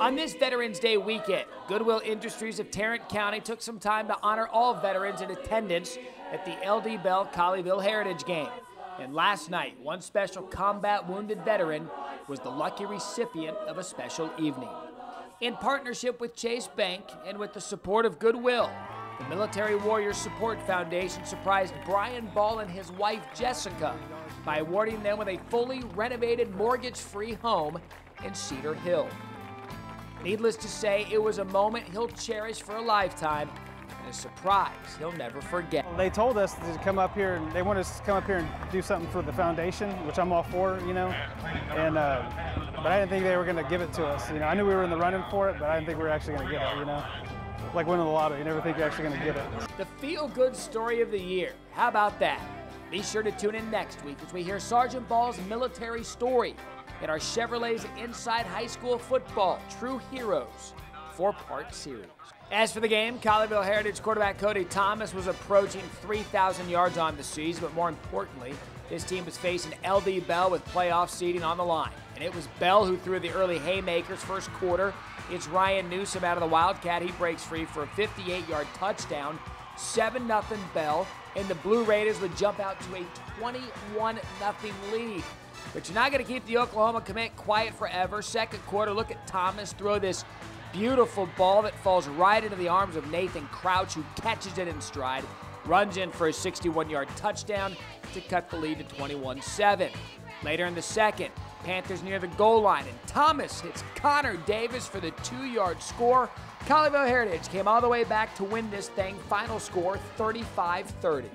On this Veterans Day weekend, Goodwill Industries of Tarrant County took some time to honor all veterans in attendance at the LD Bell Colleyville Heritage Game. And last night, one special combat wounded veteran was the lucky recipient of a special evening. In partnership with Chase Bank and with the support of Goodwill, the Military Warriors Support Foundation surprised Brian Ball and his wife Jessica by awarding them with a fully renovated mortgage-free home in Cedar Hill. Needless to say, it was a moment he'll cherish for a lifetime and a surprise he'll never forget. They told us to come up here, and they wanted us to come up here and do something for the foundation, which I'm all for, you know. And but I didn't think they were going to give it to us. You know, I knew we were in the running for it, but I didn't think we were actually going to get it. You know, like winning the lottery, you never think you're actually going to get it. The feel-good story of the year. How about that? Be sure to tune in next week as we hear Sergeant Ball's military story in our Chevrolet's Inside High School Football True Heroes 4-part series. As for the game, Colleyville Heritage quarterback Cody Thomas was approaching 3,000 yards on the season, but more importantly, his team was facing LD Bell with playoff seeding on the line. And it was Bell who threw the early haymakers first quarter. It's Ryan Newsom out of the Wildcat. He breaks free for a 58-yard touchdown. 7-0 Bell, and the Blue Raiders would jump out to a 21-0 lead. But you're not going to keep the Oklahoma commit quiet forever. Second quarter, look at Thomas throw this beautiful ball that falls right into the arms of Nathan Crouch, who catches it in stride, runs in for a 61-yard touchdown to cut the lead to 21-7. Later in the second, Panthers near the goal line, and Thomas hits Connor Davis for the 2-yard score. Colleyville Heritage came all the way back to win this thing. Final score 35-30.